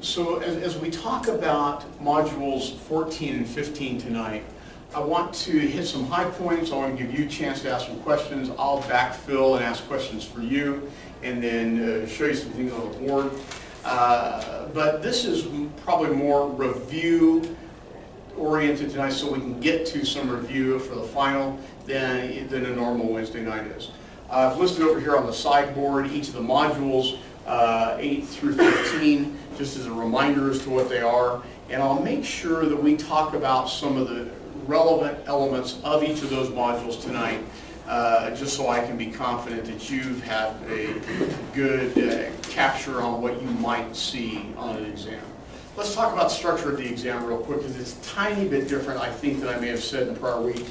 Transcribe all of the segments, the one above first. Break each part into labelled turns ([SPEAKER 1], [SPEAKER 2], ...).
[SPEAKER 1] So as we talk about modules 14 and 15 tonight, I want to hit some high points. I want to give you a chance to ask some questions. I'll backfill and ask questions for you, and then show you some things on the board. But this is probably more review oriented tonight, so we can get to some review for the final than a normal Wednesday night is. I've listed over here on the sideboard each of the modules, 8 through 15, just as a reminder as to what they are. And I'll make sure that we talk about some of the relevant elements of each of those modules tonight, just so I can be confident that you've had a good capture on what you might see on an exam. Let's talk about the structure of the exam real quick, because it's a tiny bit different, I think, than I may have said in the prior week.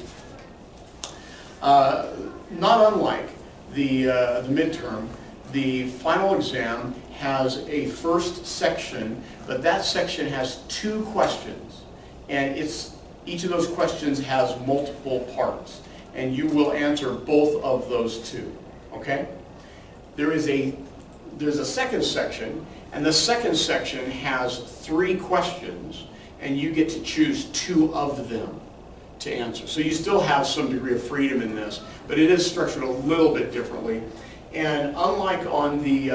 [SPEAKER 1] Not unlike the midterm, the final exam has a first section, but that section has 2 questions, and each of those questions has multiple parts, and you will answer both of those 2. Okay? There's a second section, and the second section has 3 questions, and you get to choose 2 of them to answer. So you still have some degree of freedom in this, but it is structured a little bit differently. And unlike on the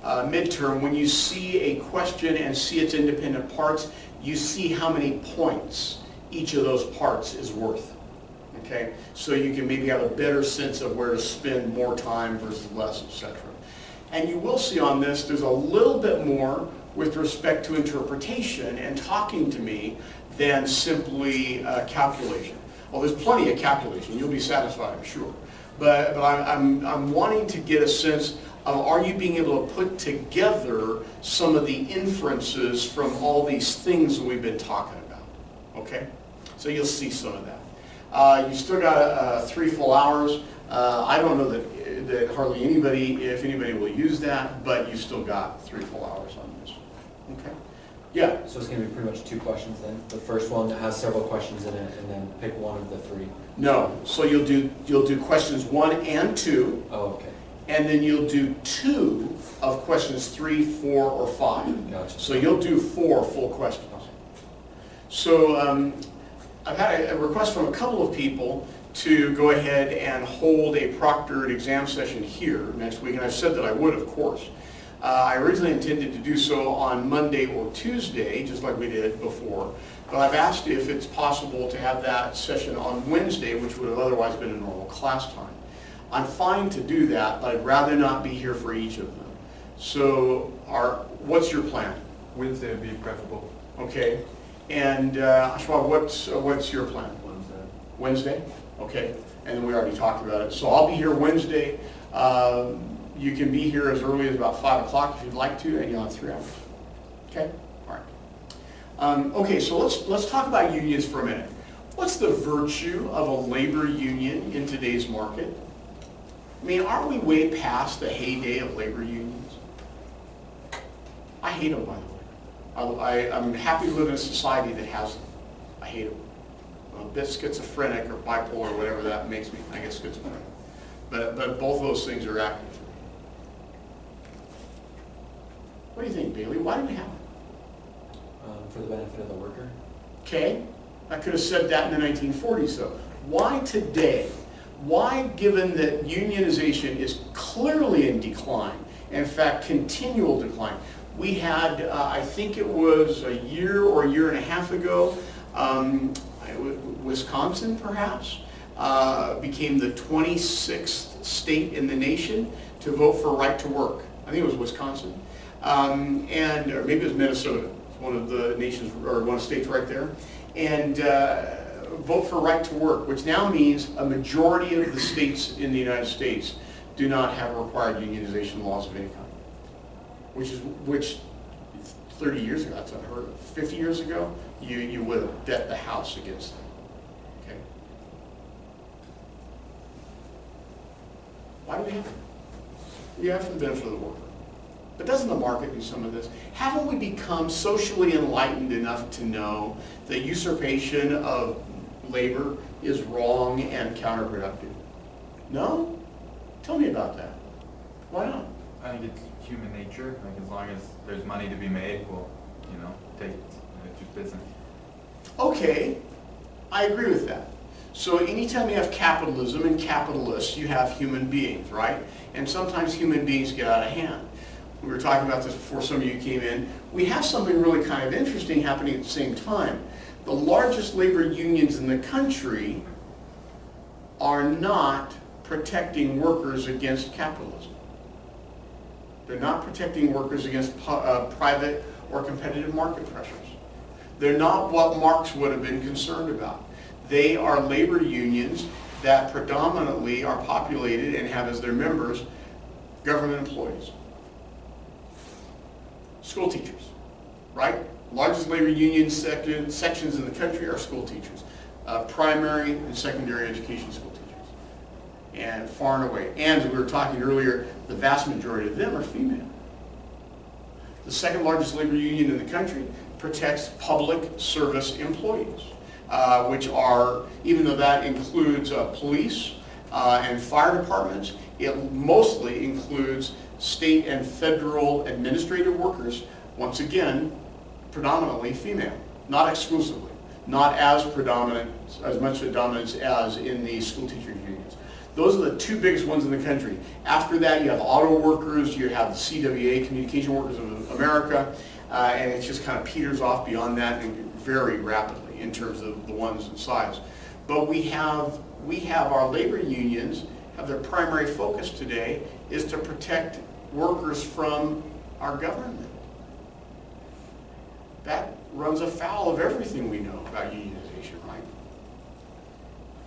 [SPEAKER 1] midterm, when you see a question and see its independent parts, you see how many points each of those parts is worth. Okay? So you can maybe have a better sense of where to spend more time versus less, etc. And you will see on this, there's a little bit more with respect to interpretation and talking to me than simply calculation. Well, there's plenty of calculation. You'll be satisfied, I'm sure. But I'm wanting to get a sense of, are you being able to put together some of the inferences from all these things that we've been talking about? Okay? So you'll see some of that. You still got 3 full hours. I don't know that hardly anybody, if anybody, will use that, but you still got 3 full hours on this. Okay? Yeah?
[SPEAKER 2] So it's going to be pretty much 2 questions then? The first one has several questions in it, and then pick one of the 3?
[SPEAKER 1] No. So you'll do questions 1 and 2.
[SPEAKER 2] Oh, okay.
[SPEAKER 1] And then you'll do 2 of questions 3, 4, or 5.
[SPEAKER 2] Gotcha.
[SPEAKER 1] So you'll do 4 full questions. So I've had a request from a couple of people to go ahead and hold a proctored exam session here next week, and I've said that I would, of course. I originally intended to do so on Monday or Tuesday, just like we did before, but I've asked if it's possible to have that session on Wednesday, which would have otherwise been a normal class time. I'm fine to do that, but I'd rather not be here for each of them. So what's your plan?
[SPEAKER 3] Wednesday would be preferable.
[SPEAKER 1] Okay. And Ashwab, what's your plan?
[SPEAKER 3] Wednesday.
[SPEAKER 1] Wednesday? Okay. And then we already talked about it. So I'll be here Wednesday. You can be here as early as about 5 o'clock if you'd like to, and you'll have 3 hours. Okay? All right. Okay, so let's talk about unions for a minute. What's the virtue of a labor union in today's market? I mean, aren't we way past the heyday of labor unions? I hate them, by the way. I'm happy to live in a society that has them. I hate them. I'm a bit schizophrenic or bipolar or whatever that makes me. I guess schizophrenic. But both of those things are active. What do you think, Bailey? Why do we have them?
[SPEAKER 2] For the benefit of the worker?
[SPEAKER 1] Okay. I could have said that in the 1940s, though. Why today? Why, given that unionization is clearly in decline, in fact, continual decline? We had, I think it was a year or a year and a half ago, Wisconsin, perhaps, became the 26th state in the nation to vote for right to work. I think it was Wisconsin. Or maybe it was Minnesota, one of the nations, or one of the states right there. And vote for right to work, which now means a majority of the states in the United States do not have required unionization laws of any kind. Which 30 years ago, that's unheard of. 50 years ago, you would have bet the house against them. Okay? Why do we have them? We have for the benefit of the worker. But doesn't the market do some of this? Haven't we become socially enlightened enough to know that usurpation of labor is wrong and counterproductive? No? Tell me about that. Why not?
[SPEAKER 3] I think it's human nature, like as long as there's money to be made, we'll, take it. It's just business.
[SPEAKER 1] Okay, I agree with that. So anytime you have capitalism and capitalists, you have human beings, right? And sometimes human beings get out of hand. We were talking about this before some of you came in. We have something really kind of interesting happening at the same time. The largest labor unions in the country are not protecting workers against capitalism. They're not protecting workers against private or competitive market pressures. They're not what Marx would have been concerned about. They are labor unions that predominantly are populated and have as their members government employees. School teachers, right? Largest labor union sections in the country are school teachers. Primary and secondary education school teachers. And far and away. And as we were talking earlier, the vast majority of them are female. The second largest labor union in the country protects public service employees, which are, even though that includes police and fire departments, it mostly includes state and federal administrative workers, once again, predominantly female, not exclusively, not as predominant, as much a dominance as in the school teachers unions. Those are the two biggest ones in the country. After that, you have auto workers, you have the CWA, Communication Workers of America, and it just kind of peters off beyond that and very rapidly in terms of the ones and size. But we have our labor unions have their primary focus today is to protect workers from our government. That runs afoul of everything we know about unionization, right?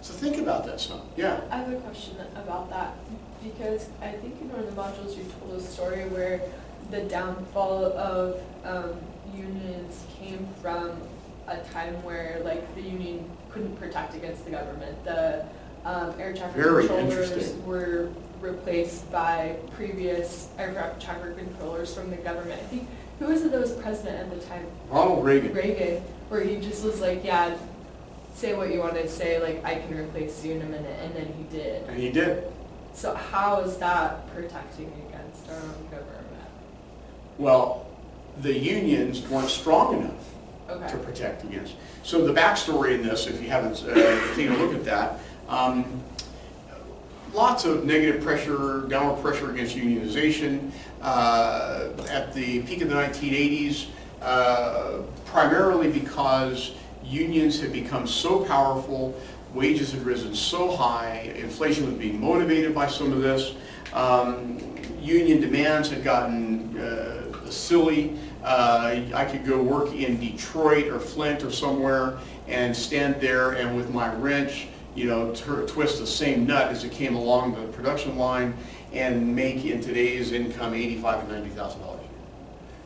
[SPEAKER 1] So think about that some. Yeah.
[SPEAKER 4] I have a question about that, because I think in one of the modules you told a story where the downfall of unions came from a time where the union couldn't protect against the government. The air traffic
[SPEAKER 1] Very
[SPEAKER 4] controllers
[SPEAKER 1] interesting.
[SPEAKER 4] were replaced by previous air traffic controllers from the government. I think, who was it that was president at the time?
[SPEAKER 1] Ronald Reagan.
[SPEAKER 4] Reagan, where he just was like, yeah, say what you want to say, I can replace you in a minute, and then he did.
[SPEAKER 1] And he did.
[SPEAKER 4] So how is that protecting against our own government?
[SPEAKER 1] Well, the unions weren't strong enough
[SPEAKER 4] Okay.
[SPEAKER 1] to protect against. So the backstory in this, if you haven't taken a look at that, lots of negative pressure, downward pressure against unionization. At the peak of the 1980s, primarily because unions had become so powerful, wages had risen so high, inflation was being motivated by some of this, union demands had gotten silly. I could go work in Detroit or Flint or somewhere and stand there and with my wrench, twist the same nut as it came along the production line and make in today's income $85,000 and $90,000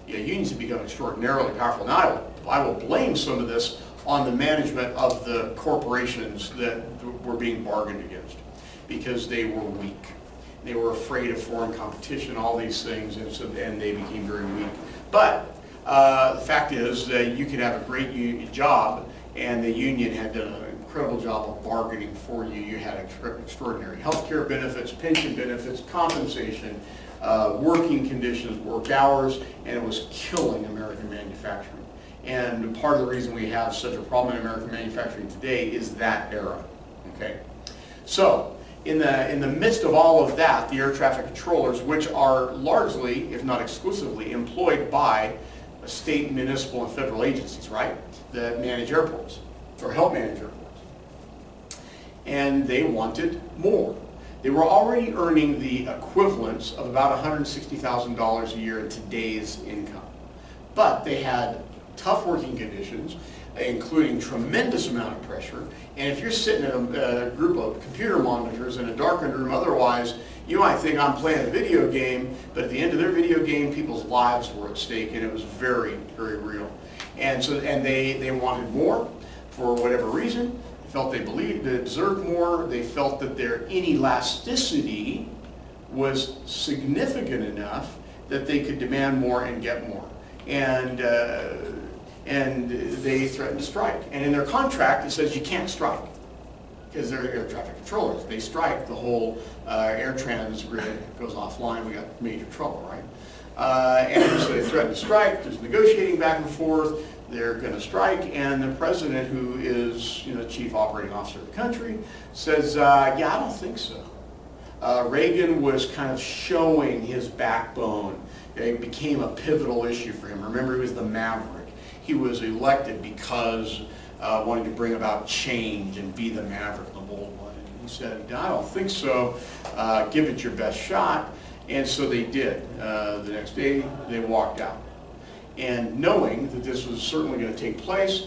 [SPEAKER 1] a year. Unions have become extraordinarily powerful. Now I will blame some of this on the management of the corporations that were being bargained against because they were weak. They were afraid of foreign competition, all these things, and they became very weak. But the fact is that you could have a great job, and the union had done an incredible job of bargaining for you. You had extraordinary health care benefits, pension benefits, compensation, working conditions, work hours, and it was killing American manufacturing. And part of the reason we have such a problem in American manufacturing today is that era. Okay, so in the midst of all of that, the air traffic controllers, which are largely, if not exclusively, employed by state, municipal, and federal agencies, right, that manage airports or help manage airports, and they wanted more. They were already earning the equivalence of about $160,000 a year in today's income, but they had tough working conditions, including tremendous amount of pressure. And if you're sitting in a group of computer monitors in a darkened room, otherwise, you might think I'm playing a video game, but at the end of their video game, people's lives were at stake, and it was very, very real. And they wanted more for whatever reason. They felt they deserved more. They felt that their inelasticity was significant enough that they could demand more and get more. And they threatened to strike. And in their contract, it says you can't strike. because they're air traffic controllers. They strike, the whole air trans grid goes offline, we got major trouble, right? And so they threaten to strike, there's negotiating back and forth, they're going to strike, and the president, who is chief operating officer of the country, says, yeah, I don't think so. Reagan was kind of showing his backbone. It became a pivotal issue for him. Remember, he was the maverick. He was elected because wanting to bring about change and be the maverick, the bold one. And he said, I don't think so. Give it your best shot. And so they did. The next day, they walked out. And knowing that this was certainly going to take place,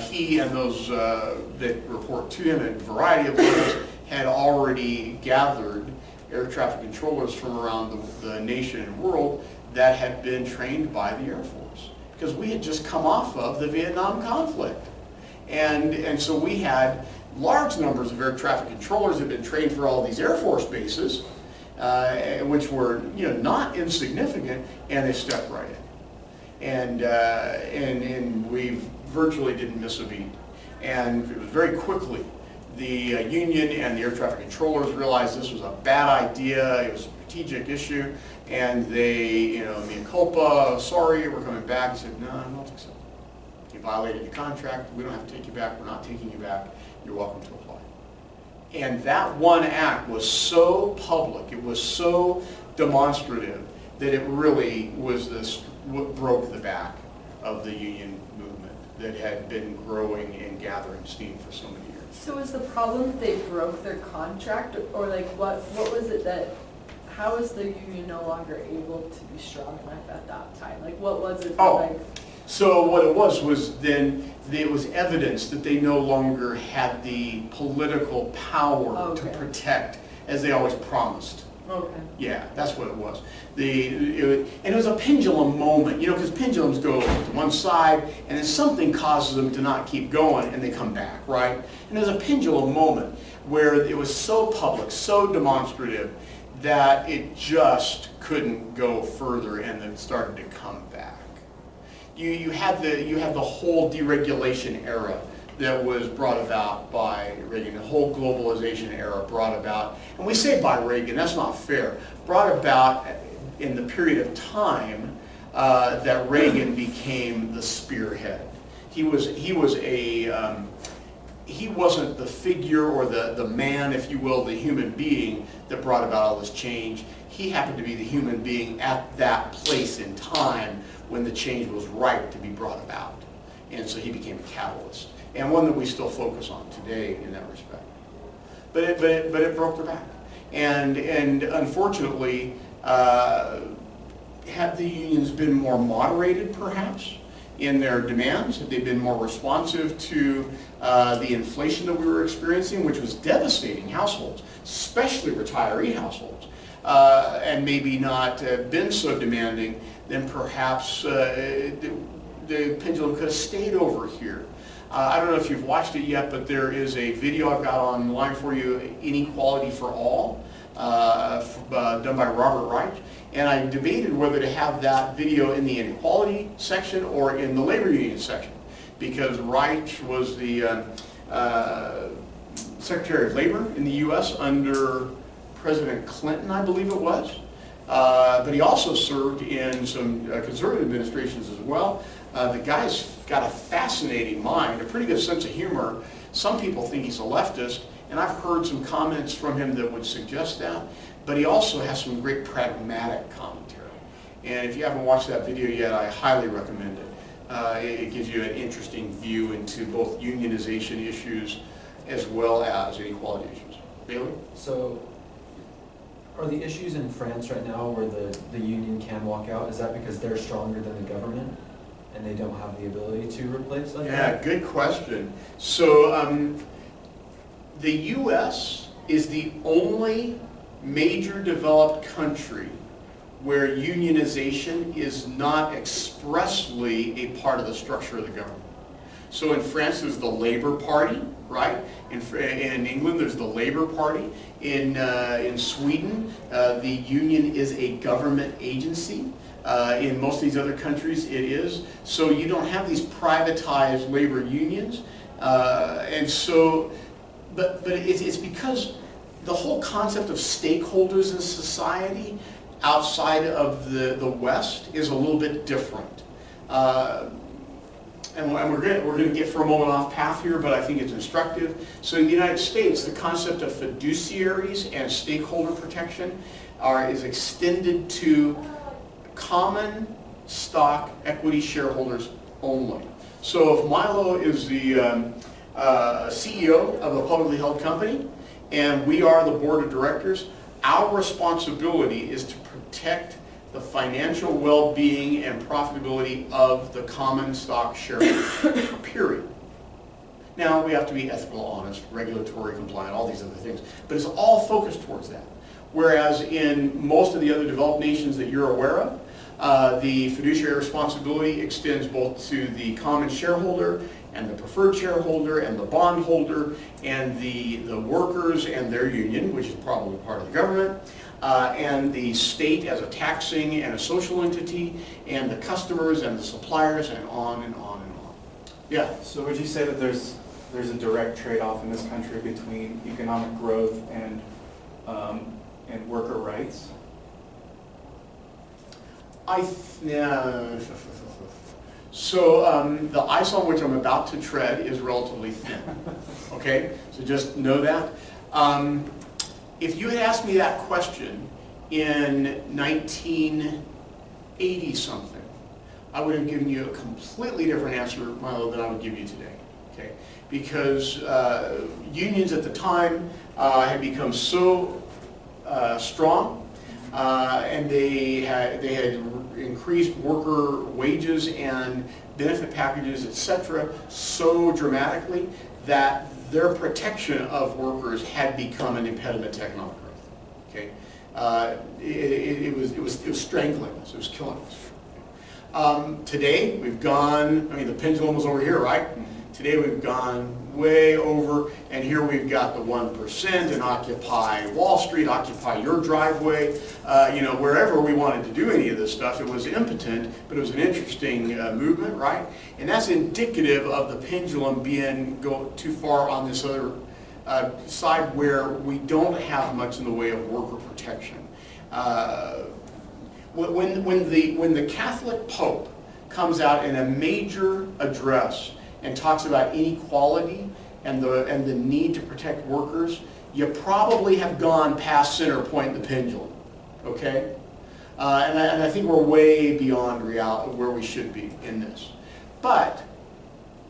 [SPEAKER 1] he and those that report to him in a variety of ways had already gathered air traffic controllers from around the nation and world that had been trained by the Air Force. Because we had just come off of the Vietnam conflict. And so we had large numbers of air traffic controllers that had been trained for all these Air Force bases, which were not insignificant, and they stepped right in. And we virtually didn't miss a beat. And it was very quickly the union and the air traffic controllers realized this was a bad idea, it was a strategic issue, and they, mea culpa, sorry, we're coming back. I said, no, I don't think so. You violated your contract, we don't have to take you back, we're not taking you back, you're welcome to apply. And that one act was so public, it was so demonstrative, that it really was what broke the back of the union movement that had been growing and gathering steam for so many years.
[SPEAKER 4] So is the problem that they broke their contract, or like what was it that, how is the union no longer able to be strong enough at that time? Like what was it that
[SPEAKER 1] So what it was then it was evidence that they no longer had the political power to protect as they always promised.
[SPEAKER 4] Okay.
[SPEAKER 1] Yeah, that's what it was. And it was a pendulum moment, because pendulums go to one side, and then something causes them to not keep going, and they come back, right? And there's a pendulum moment where it was so public, so demonstrative, that it just couldn't go further, and then started to come back. You had the whole deregulation era that was brought about by Reagan, the whole globalization era brought about, and we say by Reagan, that's not fair, brought about in the period of time that Reagan became the spearhead. He wasn't the figure or the man, if you will, the human being that brought about all this change. He happened to be the human being at that place in time when the change was ripe to be brought about. And so he became a catalyst, and one that we still focus on today in that respect. But it broke their back. And unfortunately, had the unions been more moderated perhaps in their demands, had they been more responsive to the inflation that we were experiencing, which was devastating households, especially retiree households, and maybe not been so demanding, then perhaps the pendulum could have stayed over here. I don't know if you've watched it yet, but there is a video I've got online for you, Inequality for All, done by Robert Reich. And I debated whether to have that video in the inequality section or in the labor union section, because Reich was the Secretary of Labor in the U.S. under President Clinton, I believe it was. But he also served in some conservative administrations as well. The guy's got a fascinating mind, a pretty good sense of humor. Some people think he's a leftist, and I've heard some comments from him that would suggest that. But he also has some great pragmatic commentary. And if you haven't watched that video yet, I highly recommend it. It gives you an interesting view into both unionization issues as well as inequality issues. Bailey?
[SPEAKER 2] So, are the issues in France right now where the union can walk out, is that because they're stronger than the government and they don't have the ability to replace like that?
[SPEAKER 1] Yeah, good question. So, the U.S. is the only major developed country where unionization is not expressly a part of the structure of the government. So in France there's the Labour Party, right? In England there's the Labour Party. In Sweden the union is a government agency. In most of these other countries it is. So you don't have these privatized labor unions. And so but it's because the whole concept of stakeholders in society outside of the West is a little bit different. And we're going to get for a moment off path here, but I think it's instructive. So in the United States, the concept of fiduciaries and stakeholder protection is extended to common stock equity shareholders only. So if Milo is the CEO of a publicly held company, and we are the board of directors, our responsibility is to protect the financial well-being and profitability of the common stock shareholders, period. Now, we have to be ethical, honest, regulatory compliant, all these other things, but it's all focused towards that. Whereas in most of the other developed nations that you're aware of, the fiduciary responsibility extends both to the common shareholder and the preferred shareholder and the bondholder and the workers and their union, which is probably part of the government, and the state as a taxing and a social entity, and the customers and the suppliers, and on and on and on. Yeah?
[SPEAKER 5] So would you say that there's a direct trade-off in this country between economic growth and worker rights?
[SPEAKER 1] So the ice on which I'm about to tread is relatively thin, okay? So just know that. If you had asked me that question in 1980-something, I would have given you a completely different answer, Milo, than I would give you today, okay? Because unions at the time had become so strong, and they had increased worker wages and benefit packages, etc., so dramatically that their protection of workers had become an impediment to economic growth. Okay, it was strangling us. It was killing us. Today we've gone. I mean, the pendulum was over here, right? Today we've gone way over, and here we've got the 1% and Occupy Wall Street, Occupy your driveway. Wherever we wanted to do any of this stuff, it was impotent, but it was an interesting movement, right? And that's indicative of the pendulum go too far on this other side where we don't have much in the way of worker protection. When the Catholic Pope comes out in a major address and talks about inequality and the need to protect workers, you probably have gone past center point in the pendulum, okay? And I think we're way beyond reality where we should be in this. But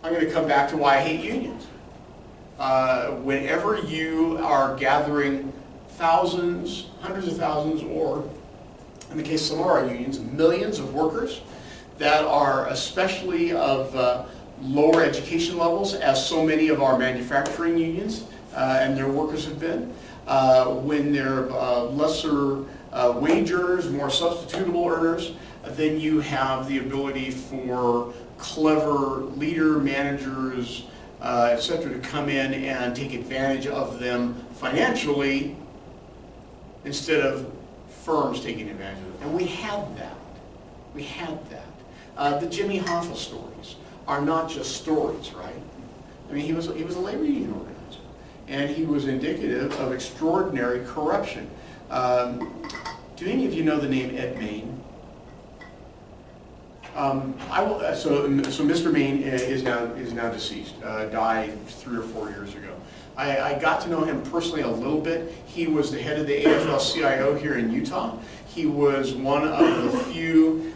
[SPEAKER 1] I'm going to come back to why I hate unions. Whenever you are gathering thousands, hundreds of thousands, or in the case of some of our unions, millions of workers that are especially of lower education levels, as so many of our manufacturing unions and their workers have been, when they're lesser wage earners, more substitutable earners, then you have the ability for clever leader managers, etc., to come in and take advantage of them financially instead of firms taking advantage of them. And we had that. We had that. The Jimmy Hoffa stories are not just stories, right? I mean, he was a labor union organizer, and he was indicative of extraordinary corruption. Do any of you know the name Ed Main? So Mr. Main is now deceased. Died 3 or 4 years ago. I got to know him personally a little bit. He was the head of the AFL-CIO here in Utah. He was one of the few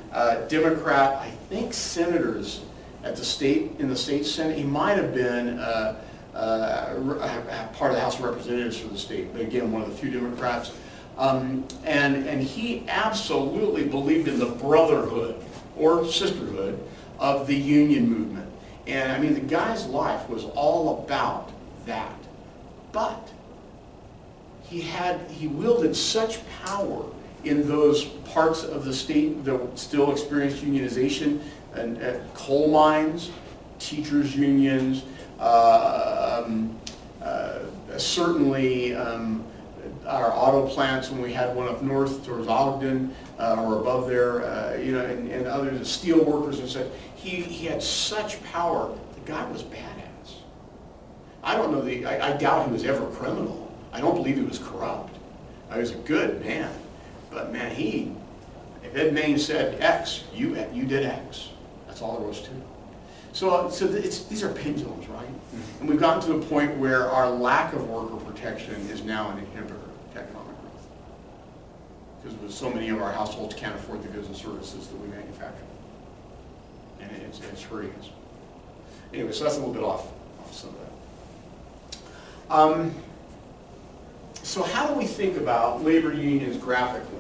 [SPEAKER 1] Democrat, I think, senators at in the state Senate. He might have been part of the House of Representatives for the state, but again, one of the few Democrats. And he absolutely believed in the brotherhood or sisterhood of the union movement. And I mean, the guy's life was all about that. But he wielded such power in those parts of the state that still experienced unionization, and coal mines, teachers' unions, certainly our auto plants when we had one up north towards Ogden or above there, and others, steel workers and such. He had such power. The guy was badass. I don't know I doubt he was ever a criminal. I don't believe he was corrupt. He was a good man. But man, if Ed Main said X, you did X. That's all there was to it. So these are pendulums, right? And we've gotten to the point where our lack of worker protection is now an inhibitor to economic growth. Because so many of our households can't afford the goods and services that we manufacture. And it's hurting us. Anyway, so that's a little bit off some of that. So how do we think about labor unions graphically?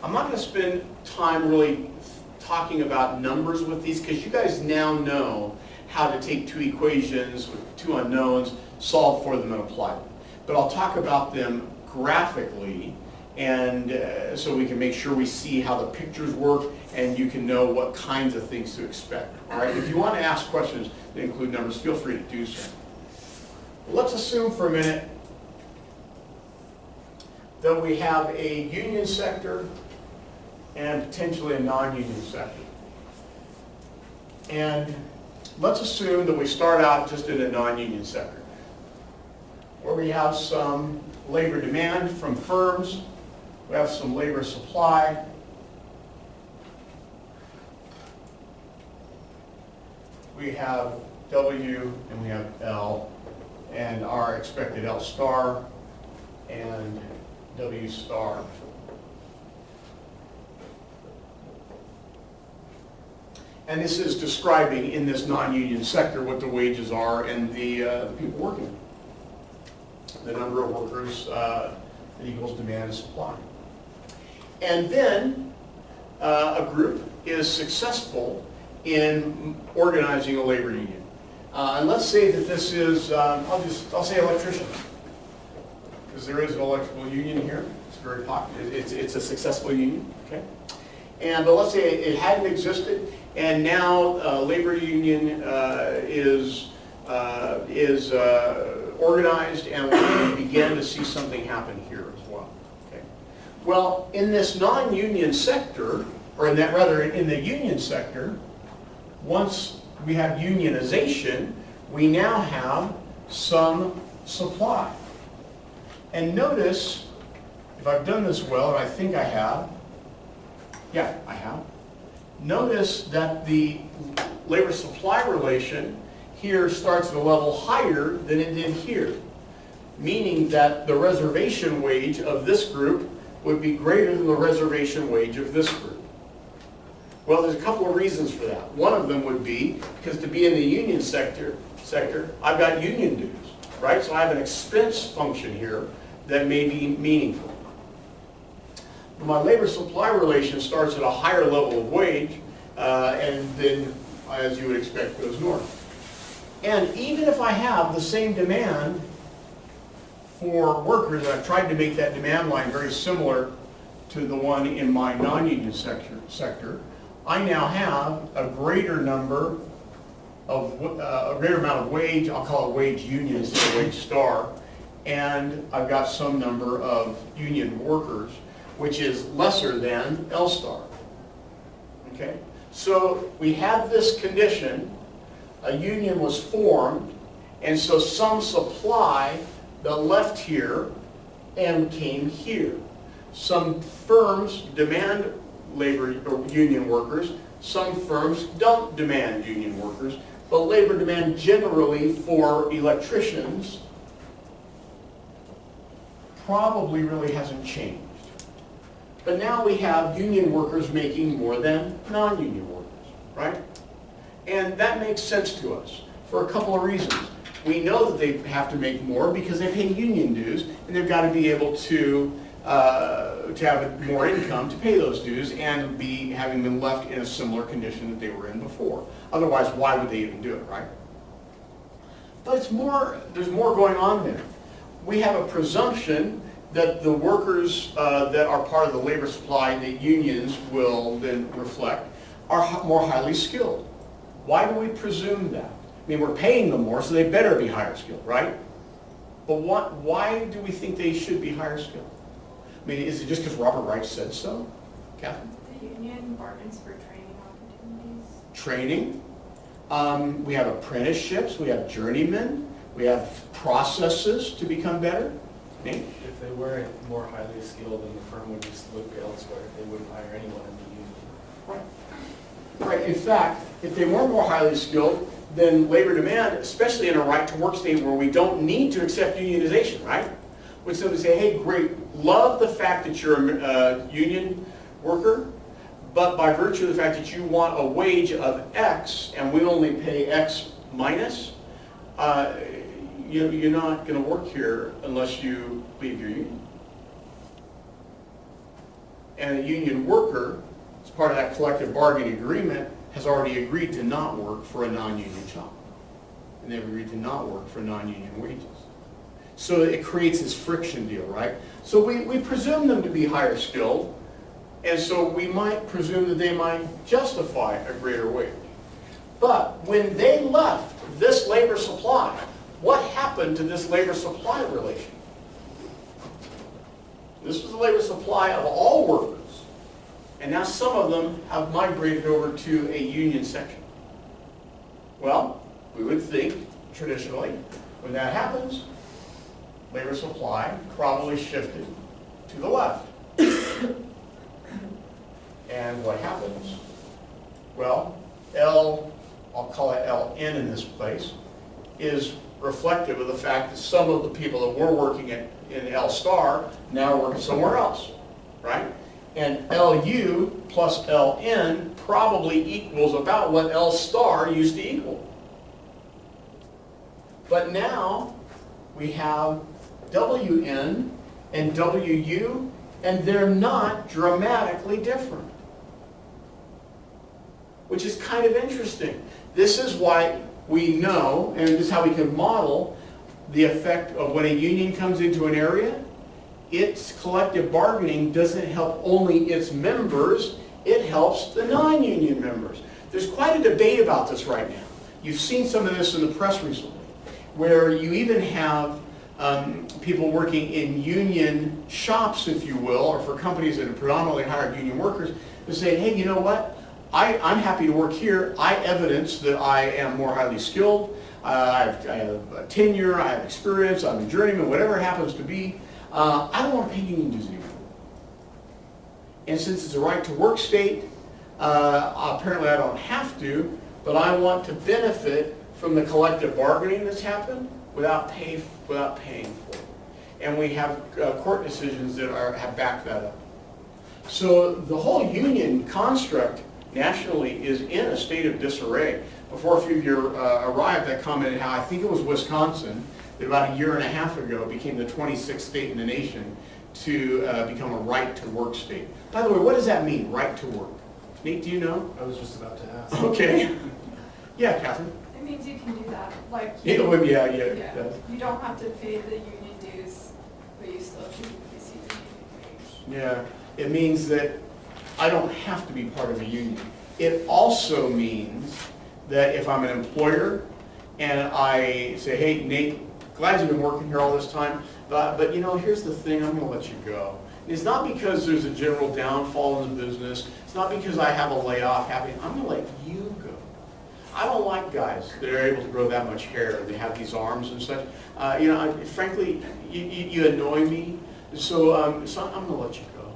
[SPEAKER 1] I'm not going to spend time really talking about numbers with these because you guys now know how to take two equations with two unknowns, solve for them, and apply them. But I'll talk about them graphically, and so we can make sure we see how the pictures work and you can know what kinds of things to expect. All right? If you want to ask questions that include numbers, feel free to do so. Let's assume for a minute that we have a union sector and potentially a non-union sector. And let's assume that we start out just in a non-union sector, where we have some labor demand from firms, we have some labor supply, we have W and we have L, and our expected L star and W star. And this is describing in this non-union sector what the wages are and the people working. The number of workers that equals demand and supply. And then a group is successful in organizing a labor union. And let's say that this is, I'll say electricians, because there is an electrical union here. It's very popular. It's a successful union. Okay. But let's say it hadn't existed, and now labor union is organized, and we're going to begin to see something happen here as well. Okay. Well, in this non-union sector, or in the union sector, once we have unionization, we now have some supply. And notice, if I've done this well, and I think I have, yeah, I have. Notice that the labor supply relation here starts at a level higher than it did here, meaning that the reservation wage of this group would be greater than the reservation wage of this group. Well, there's a couple of reasons for that. One of them would be because to be in the union sector, I've got union dues, right? So I have an expense function here that may be meaningful. My labor supply relation starts at a higher level of wage, and then, as you would expect, goes north. And even if I have the same demand for workers, and I've tried to make that demand line very similar to the one in my non-union sector, I now have a greater number of, a greater amount of wage, I'll call it wage union instead of wage star, and I've got some number of union workers, which is lesser than L star. Okay? So we had this condition, a union was formed, and so some supply that left here and came here. Some firms demand labor or union workers, some firms don't demand union workers, but labor demand generally for electricians probably really hasn't changed. But now we have union workers making more than non-union workers, right? And that makes sense to us for a couple of reasons. We know that they have to make more because they pay union dues, and they've got to be able to have more income to pay those dues and be having been left in a similar condition that they were in before. Otherwise, why would they even do it, right? But it's more, there's more going on there. We have a presumption that the workers that are part of the labor supply that unions will then reflect are more highly skilled. Why do we presume that? I mean, we're paying them more, so they better be higher skilled, right? But why do we think they should be higher skilled? I mean, is it just because Robert Reich said so? Catherine?
[SPEAKER 6] The union bargains for training opportunities.
[SPEAKER 1] Training. We have apprenticeships, we have journeymen, We have processes to become better. Nate?
[SPEAKER 7] If they were more highly skilled, then the firm would just look elsewhere. They wouldn't hire anyone in the union.
[SPEAKER 1] Right. In fact, if they were more highly skilled, then labor demand, especially in a right-to-work state where we don't need to accept unionization, right? Would simply say, hey, great, love the fact that you're a union worker, but by virtue of the fact that you want a wage of X and we only pay X minus, you're not going to work here unless you leave your union. And a union worker, as part of that collective bargaining agreement, has already agreed to not work for a non-union shop. And they've agreed to not work for non-union wages. So it creates this friction deal, right? So we presume them to be higher skilled, and so we might presume that they might justify a greater wage. But when they left this labor supply, what happened to this labor supply relation? This was the labor supply of all workers. And now some of them have migrated over to a union section. Well, we would think, traditionally, when that happens, labor supply probably shifted to the left. And what happens? Well, I'll call it LN in this place, is reflective of the fact that some of the people that were working in L star now are working somewhere else, right? And LU plus LN probably equals about what L star used to equal. But now we have WN and WU, and they're not dramatically different, which is kind of interesting. This is why we know, and this is how we can model the effect of when a union comes into an area. Its collective bargaining doesn't help only its members, it helps the non-union members. There's quite a debate about this right now. You've seen some of this in the press recently, where you even have people working in union shops, if you will, or for companies that have predominantly hired union workers, who say, hey, you know what? I'm happy to work here. I evidence that I am more highly skilled. I have a tenure, I have experience, I'm a journeyman, whatever it happens to be. I don't want to pay union dues anymore. And since it's a right to work state, apparently I don't have to, but I want to benefit from the collective bargaining that's happened without paying for it. And we have court decisions that have backed that up. So the whole union construct nationally is in a state of disarray. Before a few of you arrived, I commented how I think it was Wisconsin that about a year and a half ago became the 26th state in the nation to become a right-to-work state. By the way, what does that mean, right to work? Nate, do you know?
[SPEAKER 7] I was just about to ask.
[SPEAKER 1] Okay. Yeah, Catherine?
[SPEAKER 6] It means you can do that, like.
[SPEAKER 1] Yeah.
[SPEAKER 6] You don't have to pay the union dues, but you still should receive the union wage.
[SPEAKER 1] Yeah, it means that I don't have to be part of a union. It also means that if I'm an employer and I say, hey, Nate, glad you've been working here all this time, but you know, here's the thing, I'm going to let you go. And it's not because there's a general downfall in the business. It's not because I have a layoff happening. I'm going to let you go. I don't like guys that are able to grow that much hair. They have these arms and such. Frankly, you annoy me. So I'm going to let you go.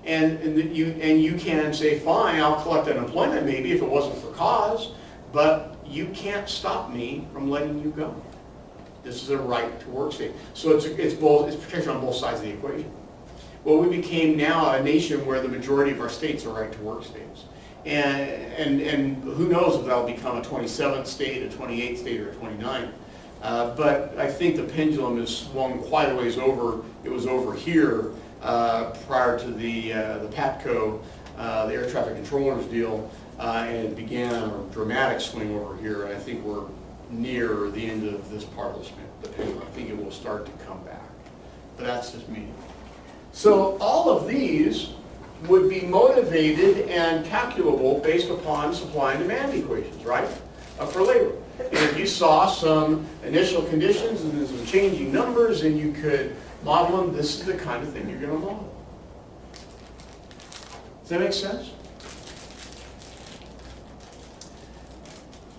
[SPEAKER 1] And you can say, fine, I'll collect unemployment maybe if it wasn't for cause, but you can't stop me from letting you go. This is a right to work state. So it's protection on both sides of the equation. Well, we became now a nation where the majority of our states are right to work states. And who knows if that'll become a 27th state, a 28th state, or a 29th. But I think the pendulum has swung quite a ways over. It was over here prior to the PATCO, the air traffic controllers deal, and it began a dramatic swing over here. And I think we're near the end of this part of the pendulum. I think it will start to come back. But that's just me. So all of these would be motivated and calculable based upon supply and demand equations, right, for labor. And if you saw some initial conditions and some changing numbers and you could model them, this is the kind of thing you're going to model. Does that make sense?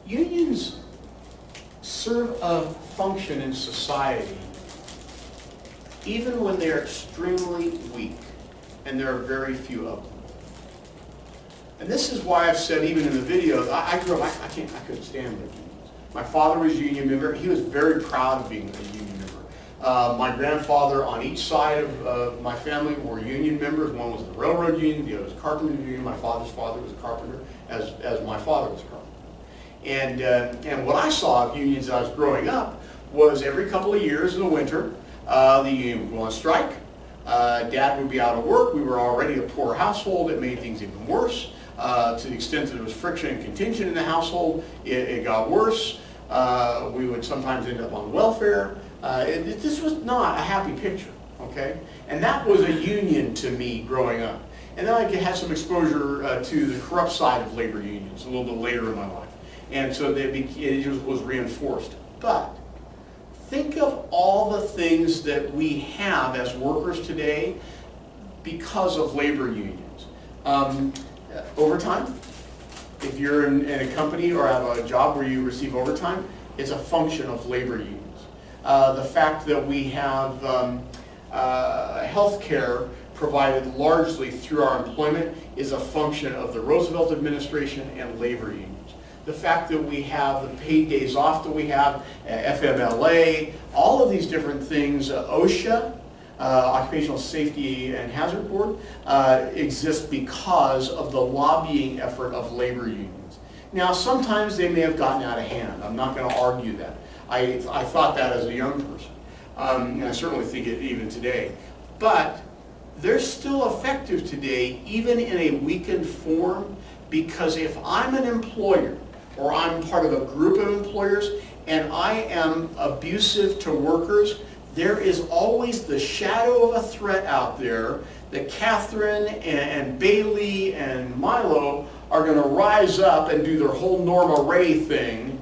[SPEAKER 1] Unions serve a function in society even when they're extremely weak, and there are very few of them. And this is why I've said, even in the video, I grew up, I couldn't stand the unions. My father was a union member. He was very proud of being a union member. My grandfather on each side of my family were union members. One was the railroad union, the other was the carpenter union. My father's father was a carpenter, as my father was a carpenter. And what I saw of unions as I was growing up was every couple of years in the winter, the union would go on strike. Dad would be out of work. We were already a poor household. It made things even worse. To the extent that there was friction and contention in the household, it got worse. We would sometimes end up on welfare. This was not a happy picture, okay? And that was a union to me growing up. And then I had some exposure to the corrupt side of labor unions a little bit later in my life. And so it was reinforced. But think of all the things that we have as workers today because of labor unions. Overtime. If you're in a company or have a job where you receive overtime, it's a function of labor unions. The fact that we have health care provided largely through our employment is a function of the Roosevelt administration and labor unions. The fact that we have the paid days off that we have, FMLA, all of these different things, OSHA, Occupational Safety and Hazard Board, exists because of the lobbying effort of labor unions. Now, sometimes they may have gotten out of hand. I'm not going to argue that. I thought that as a young person, and I certainly think it even today. But they're still effective today, even in a weakened form, because if I'm an employer, or I'm part of a group of employers, and I am abusive to workers, there is always the shadow of a threat out there that Catherine and Bailey and Milo are going to rise up and do their whole Norma Ray thing,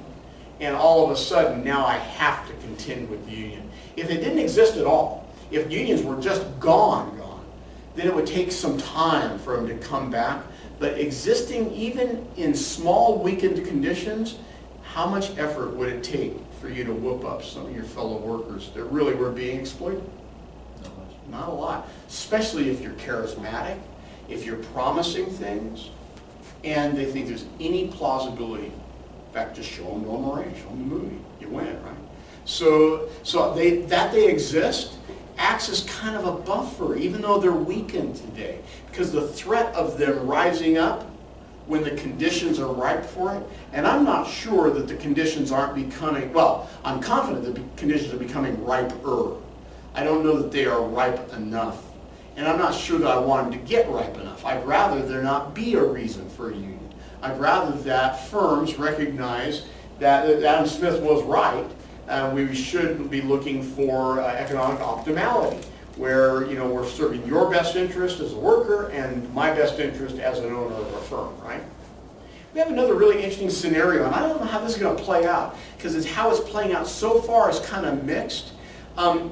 [SPEAKER 1] and all of a sudden now I have to contend with the union. If it didn't exist at all, if unions were just gone, then it would take some time for them to come back. But existing even in small weakened conditions, how much effort would it take for you to whoop up some of your fellow workers that really were being exploited?
[SPEAKER 2] Not much.
[SPEAKER 1] Not a lot, especially if you're charismatic, if you're promising things, and they think there's any plausibility. In fact, just show them Norma Ray, show them the movie, you win, right? So they exist, acts as kind of a buffer, even though they're weakened today, because the threat of them rising up when the conditions are ripe for it, and I'm not sure that the conditions aren't becoming, well, I'm confident that the conditions are becoming riper. I don't know that they are ripe enough, and I'm not sure that I want them to get ripe enough. I'd rather there not be a reason for a union. I'd rather that firms recognize that Adam Smith was right. We should be looking for economic optimality, where we're serving your best interest as a worker and my best interest as an owner of a firm, right? We have another really interesting scenario, and I don't know how this is going to play out, because how it's playing out so far is kind of mixed.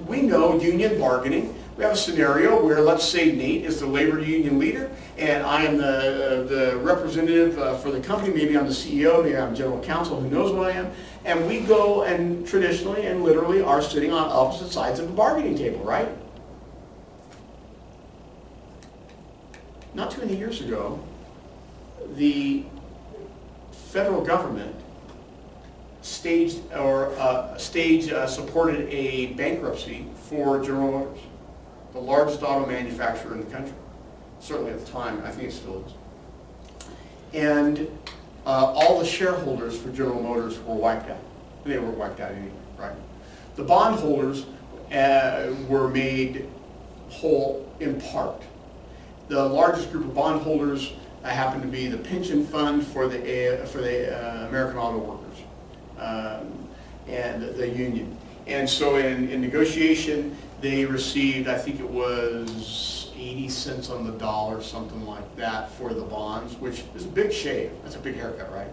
[SPEAKER 1] We know union bargaining. We have a scenario where, let's say Nate is the labor union leader, and I am the representative for the company. Maybe I'm the CEO, maybe I'm general counsel, who knows what I am. And we go and traditionally and literally are sitting on opposite sides of the bargaining table, right? Not too many years ago, the federal government supported a bankruptcy for General Motors, the largest auto manufacturer in the country. Certainly at the time, I think it still is. And all the shareholders for General Motors were wiped out. They were wiped out anyway, right? The bondholders were made whole in part. The largest group of bondholders happened to be the pension fund for the American Auto Workers and the union. And so in negotiation, they received, I think it was 80 cents on the dollar, something like that, for the bonds, which is a big shave. That's a big haircut, right?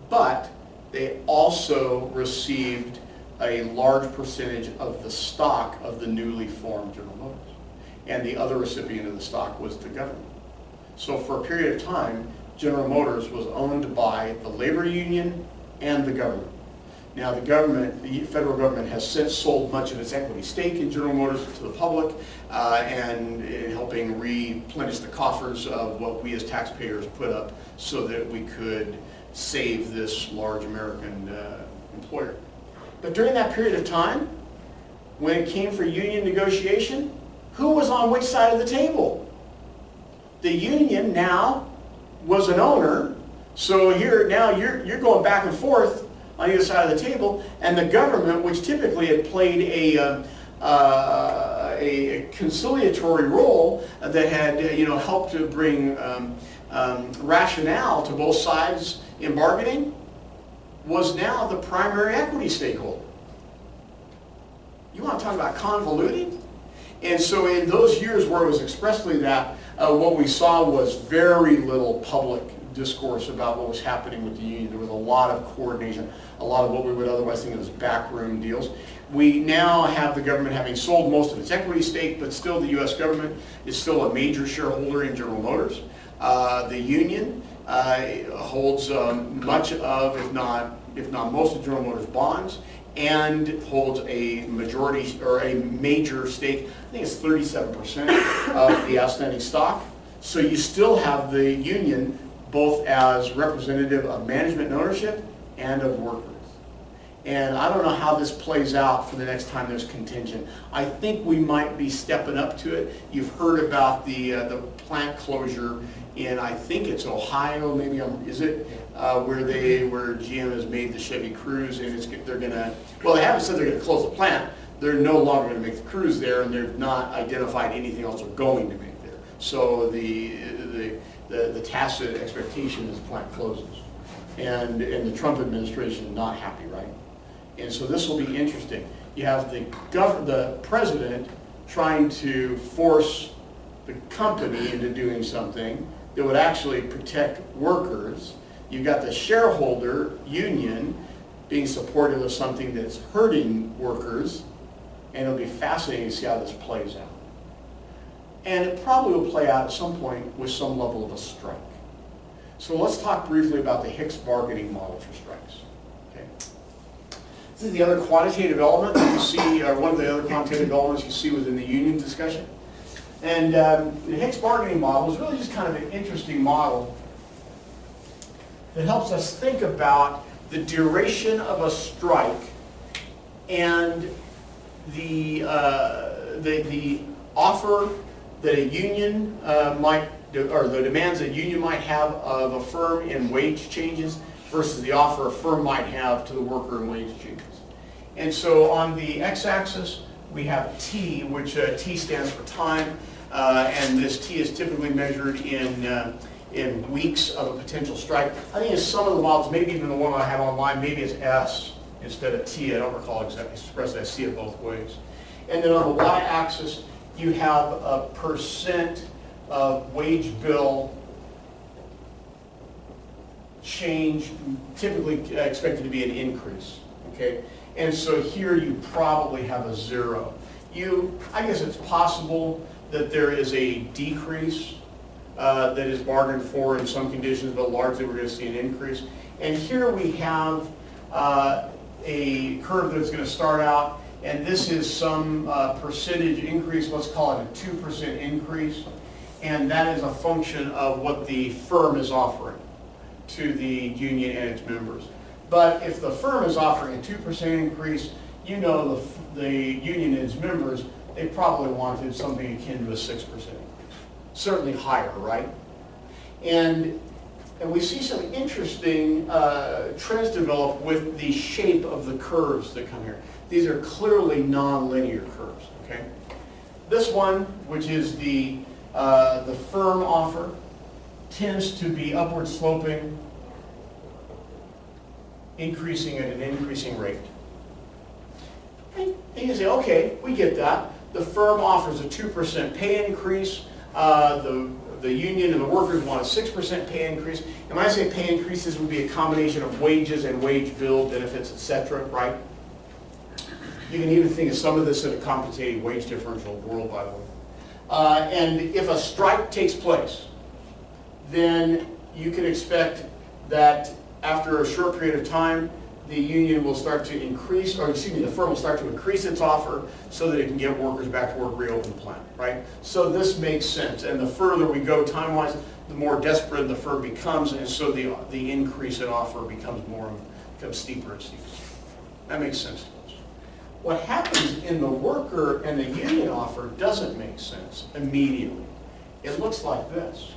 [SPEAKER 1] But they also received a large percentage of the stock of the newly formed General Motors. And the other recipient of the stock was the government. So for a period of time, General Motors was owned by the labor union and the government. Now, the government, the federal government has since sold much of its equity stake in General Motors to the public, and in helping replenish the coffers of what we as taxpayers put up so that we could save this large American employer. But during that period of time, when it came for union negotiation, who was on which side of the table? The union now was an owner, so here now you're going back and forth on either side of the table, and the government, which typically had played a conciliatory role that had helped to bring rationale to both sides in bargaining, was now the primary equity stakeholder. You want to talk about convoluted? And so in those years where it was expressly that, what we saw was very little public discourse about what was happening with the union. There was a lot of coordination, a lot of what we would otherwise think of as backroom deals. We now have the government having sold most of its equity stake, but still the U.S. government is still a major shareholder in General Motors. The union holds much of, if not most of General Motors bonds, and holds a majority or a major stake. I think it's 37% of the outstanding stock. So you still have the union both as representative of management and ownership and of workers. And I don't know how this plays out for the next time there's contention. I think we might be stepping up to it. You've heard about the plant closure in, I think it's Ohio, maybe, is it? Where GM has made the Chevy Cruze, and they're gonna, well, they haven't said they're gonna close the plant. They're no longer gonna make the Cruze there, and they've not identified anything else they're going to make there. So the tacit expectation is the plant closes. And the Trump administration is not happy, right? And so this will be interesting. You have the president trying to force the company into doing something that would actually protect workers. You've got the shareholder union being supportive of something that's hurting workers, and it'll be fascinating to see how this plays out. And it probably will play out at some point with some level of a strike. So let's talk briefly about the Hicks bargaining model for strikes. Okay. This is the other quantitative element that you see, or one of the other quantitative elements you see within the union discussion. And the Hicks bargaining model is really just kind of an interesting model that helps us think about the duration of a strike and the offer that a union might, or the demands that a union might have of a firm in wage changes versus the offer a firm might have to the worker in wage changes. And so on the x-axis, we have T, which T stands for time, and this T is typically measured in weeks of a potential strike. I think in some of the models, maybe even the one I have online, maybe it's S instead of T. I don't recall exactly expressed. I see it both ways. And then on the y-axis, you have a percent of wage bill change, typically expected to be an increase. Okay, and so here you probably have a 0. I guess it's possible that there is a decrease that is bargained for in some conditions, but largely we're going to see an increase. And here we have a curve that's going to start out, and this is some percentage increase, let's call it a 2% increase, and that is a function of what the firm is offering to the union and its members. But if the firm is offering a 2% increase, the union and its members, they probably wanted something akin to a 6% increase. Certainly higher, right? And we see some interesting trends develop with the shape of the curves that come here. These are clearly non-linear curves, okay? This one, which is the firm offer, tends to be upward sloping, increasing at an increasing rate. And you say, okay, we get that. The firm offers a 2% pay increase. The union and the workers want a 6% pay increase. And when I say pay increases, would be a combination of wages and wage bill, benefits, etc., right? You can even think of some of this in a compensating wage differential world, by the way. And if a strike takes place, then you can expect that after a short period of time, the union will start to increase, or excuse me, the firm will start to increase its offer so that it can get workers back to work, reopen the plant, right? So this makes sense, and the further we go time-wise, the more desperate the firm becomes, and so the increase in offer becomes steeper and steeper. That makes sense to us. What happens in the worker and the union offer doesn't make sense immediately. It looks like this.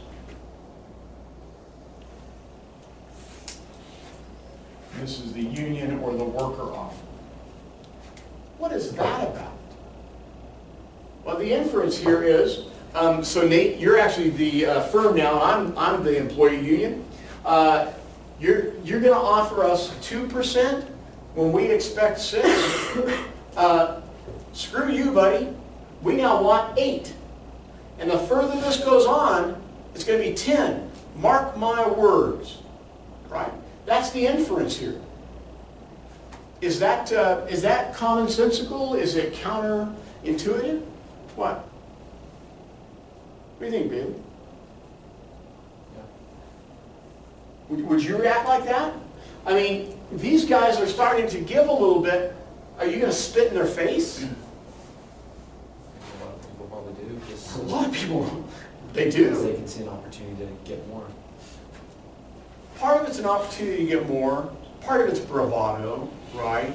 [SPEAKER 1] This is the union or the worker offer. What is that about? Well, the inference here is, so Nate, you're actually the firm now, and I'm the employee union. You're going to offer us 2% when we expect 6%. Screw you, buddy. We now want 8%. And the further this goes on, it's going to be 10%. Mark my words, right? That's the inference here. Is that commonsensical? Is it counterintuitive? What? What do you think, Bailey?
[SPEAKER 2] Yeah.
[SPEAKER 1] Would you react like that? I mean, these guys are starting to give a little bit. Are you going to spit in their face?
[SPEAKER 2] A lot of people probably do. Just
[SPEAKER 1] A lot of people, they
[SPEAKER 2] because they
[SPEAKER 1] do.
[SPEAKER 2] can see an opportunity to get more.
[SPEAKER 1] Part of it's an opportunity to get more. Part of it's bravado, right?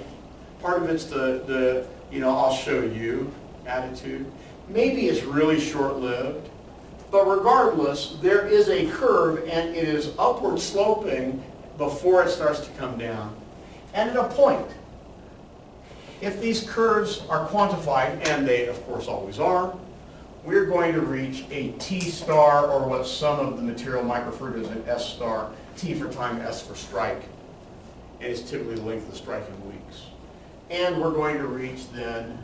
[SPEAKER 1] Part of it's the I'll show you attitude. Maybe it's really short-lived. But regardless, there is a curve, and it is upward sloping before it starts to come down. And at a point, if these curves are quantified, and they of course always are, we're going to reach a T star, or what some of the material might refer to as an S star, T for time, S for strike. And it's typically the length of the strike in weeks. And we're going to reach then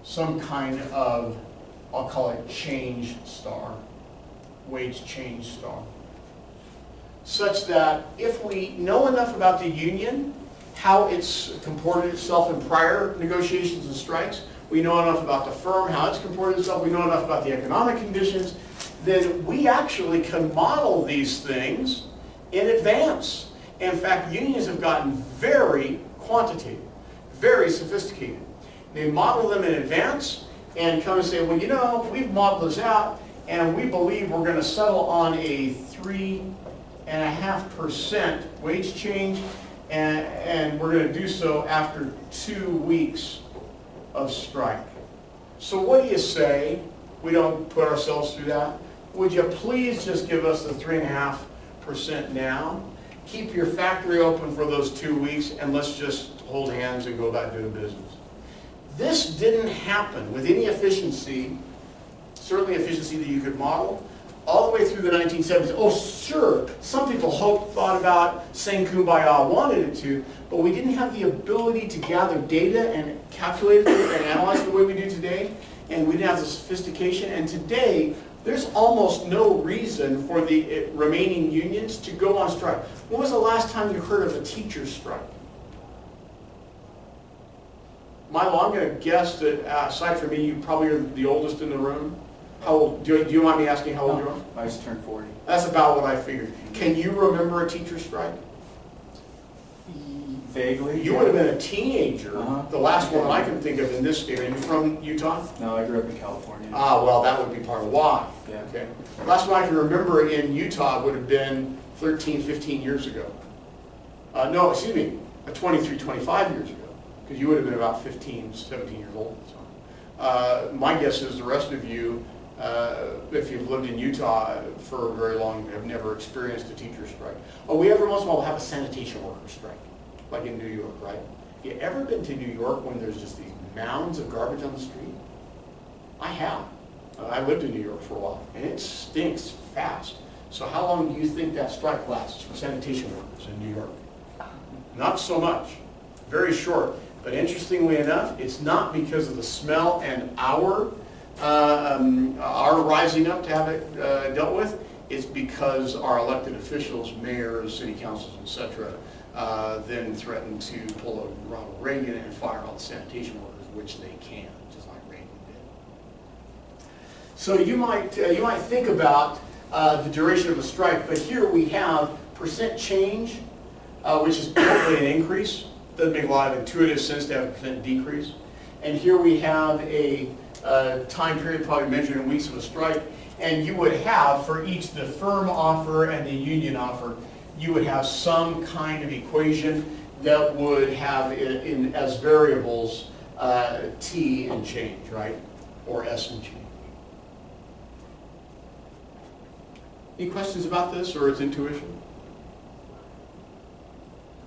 [SPEAKER 1] some kind of, I'll call it change star, wage change star. Such that if we know enough about the union, how it's comported itself in prior negotiations and strikes, we know enough about the firm, how it's comported itself, we know enough about the economic conditions, then we actually can model these things in advance. In fact, unions have gotten very quantitative, very sophisticated. They model them in advance and come and say, well, we've modeled this out, and we believe we're going to settle on a 3.5% wage change, and we're going to do so after 2 weeks of strike. So what do you say? We don't put ourselves through that. Would you please just give us the 3.5% now? Keep your factory open for those 2 weeks, and let's just hold hands and go about doing business. This didn't happen with any efficiency, certainly efficiency that you could model, all the way through the 1970s. Oh, sure, some people thought about saying kumbaya, wanted it to, but we didn't have the ability to gather data and calculate it and analyze it the way we do today, and we didn't have the sophistication. And today, there's almost no reason for the remaining unions to go on strike. When was the last time you heard of a teacher's strike? Milo, I'm going to guess that aside from me, you probably are the oldest in the room. How old? Do you mind me asking how old you are?
[SPEAKER 5] I just turned 40.
[SPEAKER 1] That's about what I figured. Can you remember a teacher's strike?
[SPEAKER 5] Vaguely.
[SPEAKER 1] You would have been a teenager.
[SPEAKER 5] Uh-huh.
[SPEAKER 1] The last one I can think of in this state. Are you from Utah?
[SPEAKER 5] No, I grew up in California.
[SPEAKER 1] Ah, well, that would be part of why.
[SPEAKER 5] Yeah.
[SPEAKER 1] Okay. Last one I can remember in Utah would have been 13, 15 years ago. 23, 25 years ago. Because you would have been about 15, 17 years old. So, my guess is the rest of you, if you've lived in Utah for very long, have never experienced a teacher's strike. Oh, we every once in a while have a sanitation worker strike, like in New York, right? You ever been to New York when there's just these mounds of garbage on the street? I have. I lived in New York for a while, and it stinks fast. So how long do you think that strike lasts for sanitation workers in New York? Not so much. Very short. But interestingly enough, it's not because of the smell and our rising up to have it dealt with. It's because our elected officials, mayors, city councils, etc., then threatened to pull a Ronald Reagan and fire all the sanitation workers, which they can, just like Reagan did. So you might think about the duration of a strike, but here we have percent change which is probably an increase. Doesn't make a lot of intuitive sense to have a percent decrease. And here we have a time period probably measured in weeks of a strike, and you would have, for each the firm offer and the union offer, you would have some kind of equation that would have in as variables T and change, right? Or S and change. Any questions about this, or its intuition?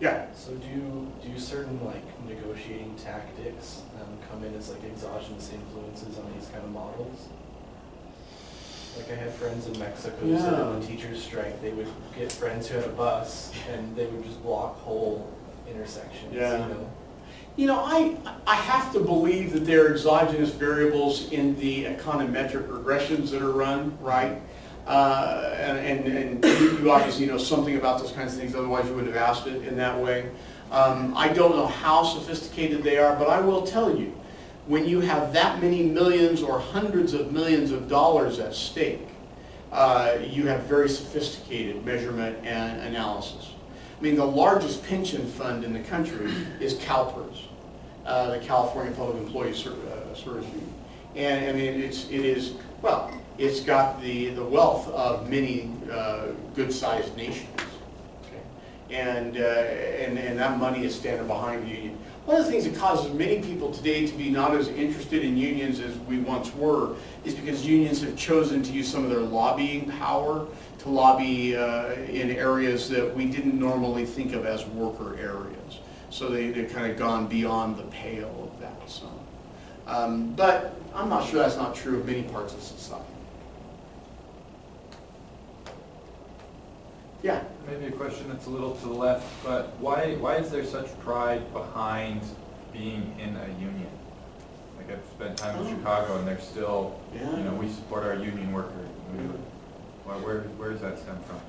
[SPEAKER 1] Yeah.
[SPEAKER 7] So do certain like negotiating tactics come in as like exogenous influences on these kind of models? Like I had friends in Mexico who said that when teachers strike, they would get friends who had a bus and they would just block whole intersections.
[SPEAKER 1] Yeah.
[SPEAKER 7] You know?
[SPEAKER 1] You know, I have to believe that there are exogenous variables in the econometric regressions that are run, right? And you obviously know something about those kinds of things, otherwise you would have asked it in that way. I don't know how sophisticated they are, but I will tell you, when you have that many millions or hundreds of millions of dollars at stake, you have very sophisticated measurement and analysis. I mean, the largest pension fund in the country is CalPERS, the California Public Employees Service Union. And I mean, it's got the wealth of many good-sized nations. Okay? And that money is standing behind the union. One of the things that causes many people today to be not as interested in unions as we once were is because unions have chosen to use some of their lobbying power to lobby in areas that we didn't normally think of as worker areas. So they've kind of gone beyond the pale of that. So, but I'm not sure that's not true of many parts of society. Yeah.
[SPEAKER 3] Maybe a question that's a little to the left, but why is there such pride behind being in a union? Like I've spent time in Chicago and they're still,
[SPEAKER 1] Yeah.
[SPEAKER 3] you know, we support our union workers. Where does that stem from?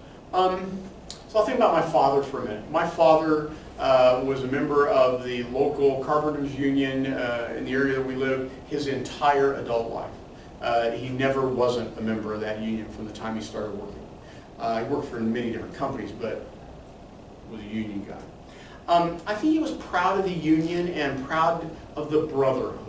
[SPEAKER 1] So I'll think about my father for a minute. My father was a member of the local carpenters union in the area that we live his entire adult life. He never wasn't a member of that union from the time he started working. He worked for many different companies, but was a union guy. I think he was proud of the union and proud of the brotherhood.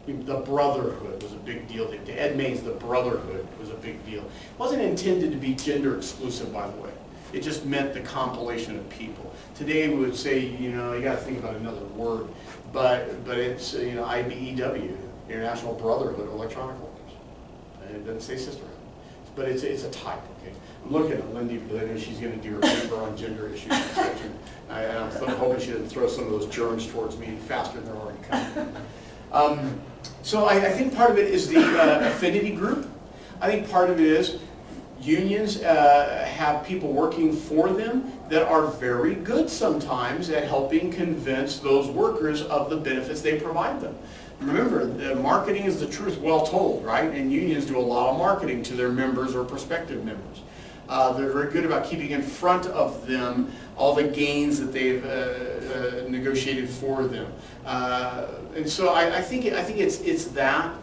[SPEAKER 1] The brotherhood was a big deal. To Ed Mays, the brotherhood was a big deal. It wasn't intended to be gender exclusive, by the way. It just meant the compilation of people. Today we would say, you know, you got to think about another word, but it's, you know, IBEW, International Brotherhood of Electronic Workers. And it doesn't say sisterhood, but it's a type. Okay, I'm looking at Lindy because I know she's going to do her paper on gender issues. And I'm hoping she doesn't throw some of those germs towards me faster than they're already coming. So I think part of it is the affinity group. I think part of it is unions have people working for them that are very good sometimes at helping convince those workers of the benefits they provide them. Remember, marketing is the truth well told, right? And unions do a lot of marketing to their members or prospective members. They're very good about keeping in front of them all the gains that they've negotiated for them. And so I think it's that.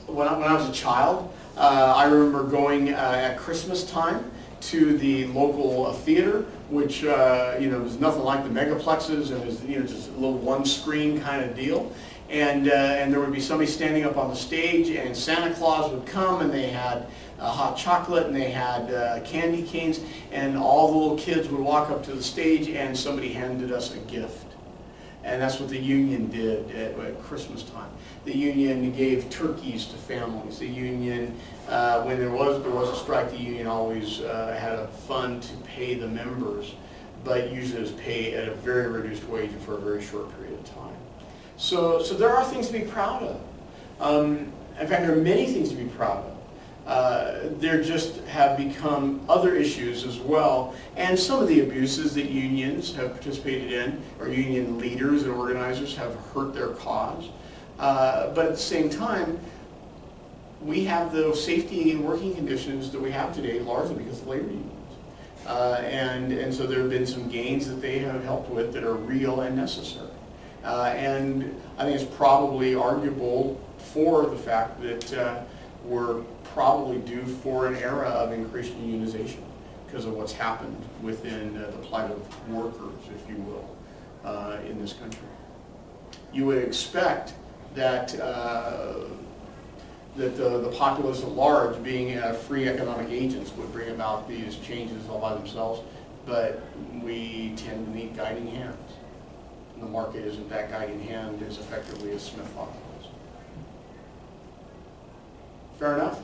[SPEAKER 1] When I was a child, I remember going at Christmas time to the local theater, which you know, was nothing like the megaplexes, and it was, you know, just a little one-screen kind of deal. And there would be somebody standing up on the stage, and Santa Claus would come, and they had hot chocolate, and they had candy canes, and all the little kids would walk up to the stage, and somebody handed us a gift. And that's what the union did at Christmas time. The union gave turkeys to families. The union, when there was a strike, the union always had a fund to pay the members, but usually it was paid at a very reduced wage and for a very short period of time. So there are things to be proud of. In fact, there are many things to be proud of. There just have become other issues as well, and some of the abuses that unions have participated in, or union leaders and organizers have hurt their cause. But at the same time, we have those safety and working conditions that we have today largely because of labor unions. And so there have been some gains that they have helped with that are real and necessary. And I think it's probably arguable for the fact that we're probably due for an era of increased unionization because of what's happened within the plight of workers, if you will, in this country. You would expect that the populace at large, being free economic agents, would bring about these changes all by themselves, but we tend to need guiding hands. And the market isn't that guiding hand as effectively as Smith thought it was. Fair enough?